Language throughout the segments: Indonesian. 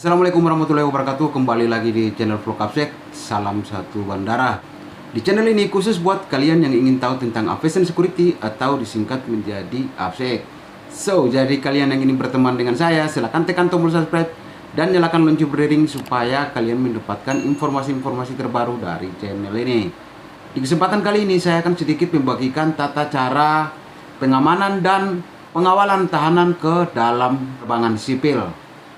Assalamualaikum warahmatullahi wabarakatuh. Kembali lagi di channel Vlog Absek. Salam satu bandara. Di channel ini khusus buat kalian yang ingin tahu tentang aviation security atau disingkat menjadi Absek. So, jadi kalian yang ingin berteman dengan saya, silahkan tekan tombol subscribe dan nyalakan lonceng berdering supaya kalian mendapatkan informasi-informasi terbaru dari channel ini. Di kesempatan kali ini saya akan sedikit membagikan tata cara pengamanan dan pengawalan tahanan ke dalam penerbangan sipil.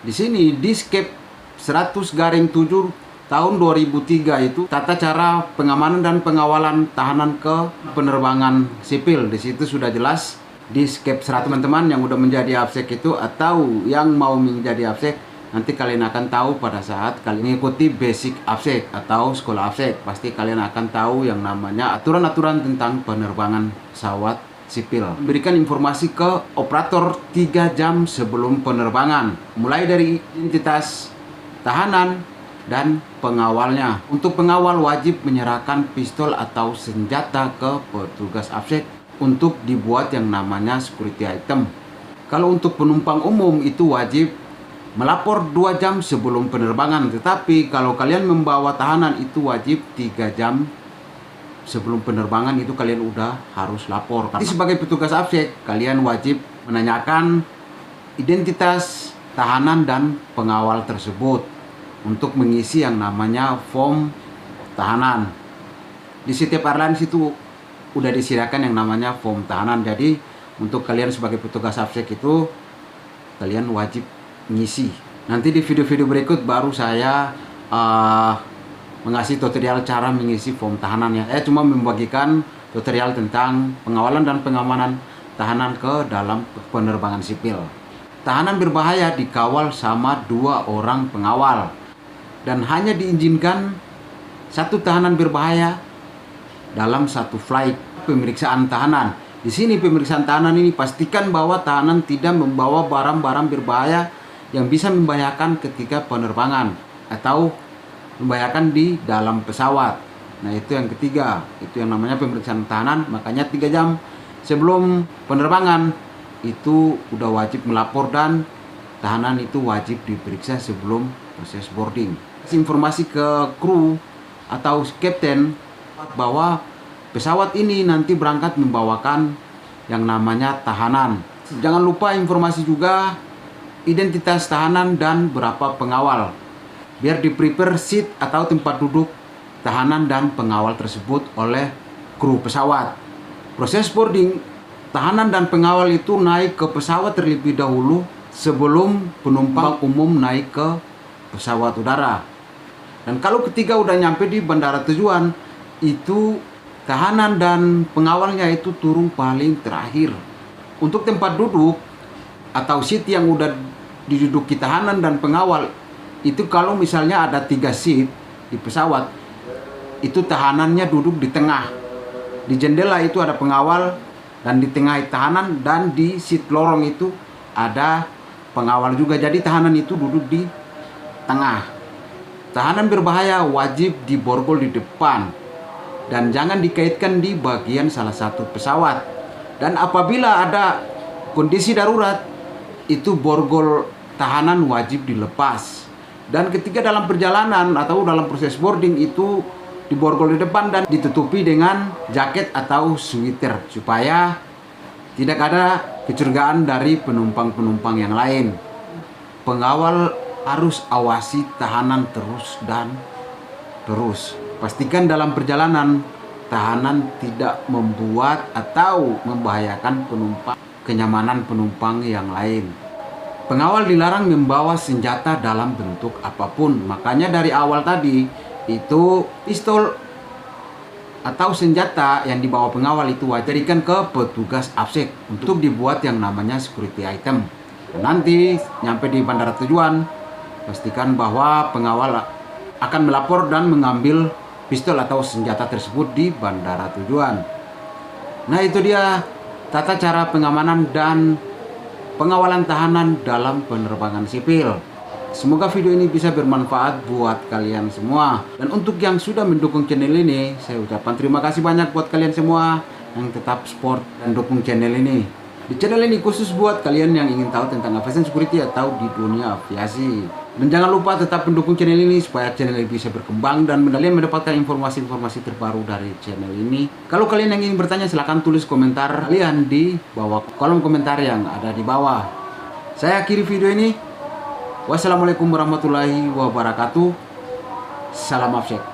Di sini di skep 100/7 tahun 2003 itu tata cara pengamanan dan pengawalan tahanan ke penerbangan sipil. Di situ sudah jelas di skep 100 teman-teman yang udah menjadi Absek itu atau yang mau menjadi Absek, nanti kalian akan tahu pada saat kalian mengikuti basic Absek atau sekolah Absek. Pasti kalian akan tahu yang namanya aturan-aturan tentang penerbangan pesawat sipil. Memberikan informasi ke operator 3 jam sebelum penerbangan, mulai dari identitas tahanan dan pengawalnya. Untuk pengawal wajib menyerahkan pistol atau senjata ke petugas Absek untuk dibuat yang namanya security item. Kalau untuk penumpang umum itu wajib melapor 2 jam sebelum penerbangan, tetapi kalau kalian membawa tahanan itu wajib 3 jam sebelum penerbangan itu kalian udah harus lapor. Jadi sebagai petugas Absek, kalian wajib menanyakan identitas tahanan dan pengawal tersebut untuk mengisi yang namanya form tahanan. Di setiap airlines itu udah disediakan yang namanya form tahanan. Jadi untuk kalian sebagai petugas Absek itu kalian wajib ngisi. Nanti di video-video berikut baru saya mengasih tutorial cara mengisi form tahanan ya. Cuma membagikan tutorial tentang pengawalan dan pengamanan tahanan ke dalam penerbangan sipil. Tahanan berbahaya dikawal sama 2 orang pengawal dan hanya diizinkan 1 tahanan berbahaya dalam 1 flight. Pemeriksaan tahanan. Di sini pemeriksaan tahanan ini pastikan bahwa tahanan tidak membawa barang-barang berbahaya yang bisa membahayakan ketika penerbangan atau membahayakan di dalam pesawat. Nah, itu yang ketiga, itu yang namanya pemeriksaan tahanan. Makanya 3 jam sebelum penerbangan itu udah wajib melapor dan tahanan itu wajib diperiksa sebelum proses boarding. Informasi ke kru atau kapten bahwa pesawat ini nanti berangkat membawakan yang namanya tahanan. Jangan lupa informasi juga identitas tahanan dan berapa pengawal, biar di-prepare seat atau tempat duduk tahanan dan pengawal tersebut oleh kru pesawat. Proses boarding, tahanan dan pengawal itu naik ke pesawat terlebih dahulu sebelum penumpang umum naik ke pesawat udara. Dan kalau ketiga udah nyampe di bandara tujuan, itu tahanan dan pengawalnya itu turun paling terakhir. Untuk tempat duduk atau seat yang udah diduduki tahanan dan pengawal, itu kalau misalnya ada 3 seat di pesawat, itu tahanannya duduk di tengah. Di jendela itu ada pengawal dan di tengah tahanan, dan di seat lorong itu ada pengawal juga. Jadi tahanan itu duduk di tengah. Tahanan berbahaya wajib diborgol di depan dan jangan dikaitkan di bagian salah satu pesawat. Dan apabila ada kondisi darurat, itu borgol tahanan wajib dilepas. Dan ketika dalam perjalanan atau dalam proses boarding itu diborgol di depan dan ditutupi dengan jaket atau sweater supaya tidak ada kecurigaan dari penumpang-penumpang yang lain. Pengawal harus awasi tahanan terus dan terus. Pastikan dalam perjalanan tahanan tidak membuat atau membahayakan penumpang, kenyamanan penumpang yang lain. Pengawal dilarang membawa senjata dalam bentuk apapun. Makanya dari awal tadi itu pistol atau senjata yang dibawa pengawal itu wajibkan ke petugas Absek untuk dibuat yang namanya security item. Nanti nyampe di bandara tujuan, pastikan bahwa pengawal akan melapor dan mengambil pistol atau senjata tersebut di bandara tujuan. Nah, itu dia tata cara pengamanan dan pengawalan tahanan dalam penerbangan sipil. Semoga video ini bisa bermanfaat buat kalian semua. Dan untuk yang sudah mendukung channel ini, saya ucapkan terima kasih banyak buat kalian semua yang tetap support dan dukung channel ini. Di channel ini khusus buat kalian yang ingin tahu tentang aviation security atau di dunia aviasi. Dan jangan lupa tetap mendukung channel ini supaya channel ini bisa berkembang dan kalian mendapatkan informasi-informasi terbaru dari channel ini. Kalau kalian yang ingin bertanya silahkan tulis komentar kalian di bawah kolom komentar yang ada di bawah. Saya akhiri video ini. Wassalamualaikum warahmatullahi wabarakatuh. Salam AFSEC.